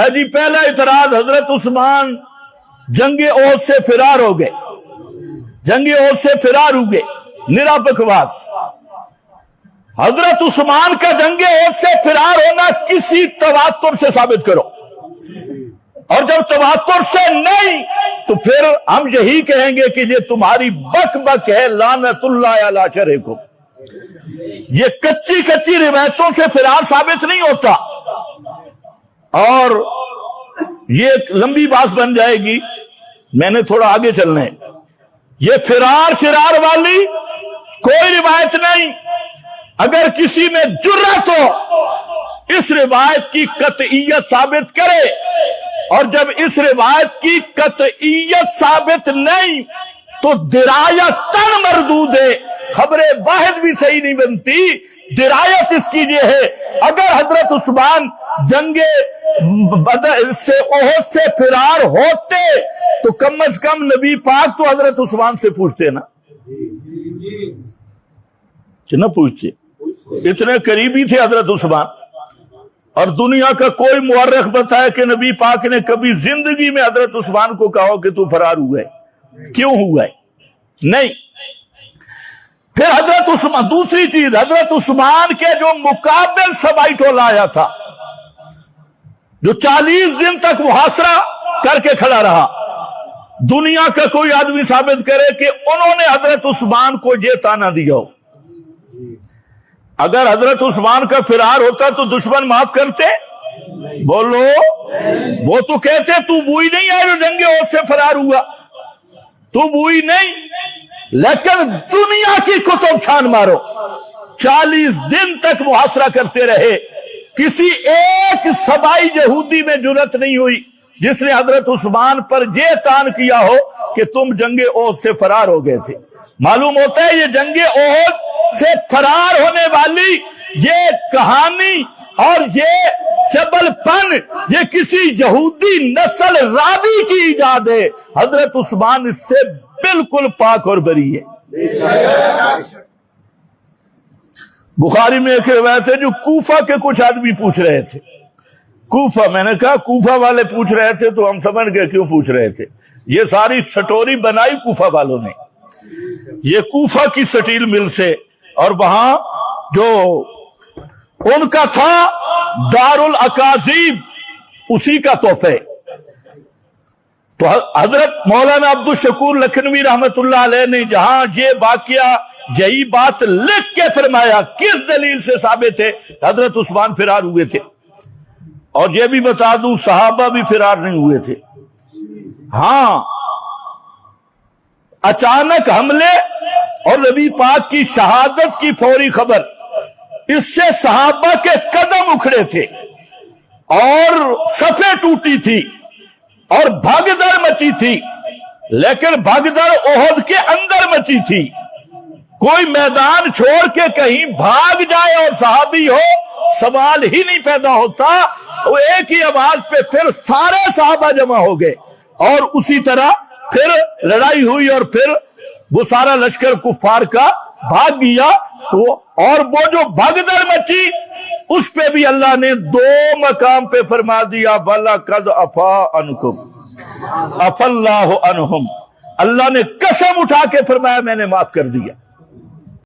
جی پہلا اعتراض، حضرت عثمان جنگ احد سے فرار ہو گئے، جنگ احد سے فرار ہو گئے، نرا بکواس۔ حضرت عثمان کا جنگ احد سے فرار ہونا کسی تواتر سے ثابت کرو، اور جب تواتر سے نہیں تو پھر ہم یہی کہیں گے کہ یہ تمہاری بک بک ہے، لعنت اللہ علی شرکم۔ یہ کچی کچی روایتوں سے فرار ثابت نہیں ہوتا، اور یہ ایک لمبی بات بن جائے گی، میں نے تھوڑا آگے چلنا ہے۔ یہ فرار والی کوئی روایت نہیں۔ اگر کسی میں جرأت ہو اس روایت کی قطعیت ثابت کرے، اور جب اس روایت کی قطعیت ثابت نہیں تو درایتاً مردود ہے، خبر واحد بھی صحیح نہیں بنتی۔ درایت اس کی یہ ہے، اگر حضرت عثمان جنگ بدر سے احد سے فرار ہوتے تو کم از کم نبی پاک تو حضرت عثمان سے پوچھتے نا، کہ نہ پوچھتے، اتنے قریبی تھے حضرت عثمان۔ اور دنیا کا کوئی مورخ بتائے کہ نبی پاک نے کبھی زندگی میں حضرت عثمان کو کہا کہ تو فرار ہوا ہے، کیوں ہوا ہے؟ نہیں۔ پھر حضرت عثمان، دوسری چیز، حضرت عثمان کے جو مقابل سبائی ٹولہ آیا تھا، جو 40 دن تک محاصرہ کر کے کھڑا رہا، دنیا کا کوئی آدمی ثابت کرے کہ انہوں نے حضرت عثمان کو یہ تانا دیا ہو۔ اگر حضرت عثمان کا فرار ہوتا تو دشمن معاف کرتے؟ بولو، وہ تو کہتے تو وہی نہیں ہے جو جنگ احد سے فرار ہوا، تو وہی نہیں۔ لیکن دنیا کی کتب چھان مارو، 40 دن تک محاصرہ کرتے رہے، کسی ایک سبائی یہودی میں جرأت نہیں ہوئی جس نے حضرت عثمان پر یہ تان کیا ہو کہ تم جنگ احد سے فرار ہو گئے تھے۔ معلوم ہوتا ہے یہ جنگ احد سے فرار ہونے والی یہ کہانی اور یہ چبل پن یہ کسی یہودی نسل راوی کی ایجاد ہے۔ حضرت عثمان اس سے بالکل پاک اور بری ہے۔ بخاری میں ایک روایت ہے جو کوفہ کے کچھ آدمی پوچھ رہے تھے، کوفہ، میں نے کہا کوفہ والے پوچھ رہے تھے تو ہم سمجھ گئے کیوں پوچھ رہے تھے، یہ ساری سٹوری بنائی کوفہ والوں نے، یہ کوفہ کی سٹیل مل سے، اور وہاں جو ان کا تھا دار الاکاذیب، اسی کا تحفہ۔ تو حضرت مولانا عبدالشکور لکھنوی رحمت اللہ علیہ نے جہاں یہ واقعہ یہی بات لکھ کے فرمایا، کس دلیل سے ثابت ہے حضرت عثمان فرار ہوئے تھے؟ اور یہ بھی بتا دوں صحابہ بھی فرار نہیں ہوئے تھے۔ ہاں، اچانک حملے اور نبی پاک کی شہادت کی فوری خبر، اس سے صحابہ کے قدم اکھڑے تھے اور صفیں ٹوٹی تھی اور بھگدڑ مچی تھی، لیکن بھگدڑ احد کے اندر مچی تھی۔ کوئی میدان چھوڑ کے کہیں بھاگ جائے اور صحابی ہو، سوال ہی نہیں پیدا ہوتا۔ وہ ایک ہی آواز پہ پھر سارے صحابہ جمع ہو گئے، اور اسی طرح پھر لڑائی ہوئی، اور پھر وہ سارا لشکر کفار کا بھاگ گیا۔ تو اور وہ جو بھگدڑ مچی اس پہ بھی اللہ نے 2 مقام پہ فرما دیا، وَلَقَدْ عَفَا عَنْكُمْ عَفَا اللَّهُ عَنْهُمْ، اللہ نے قسم اٹھا کے فرمایا میں نے معاف کر دیا۔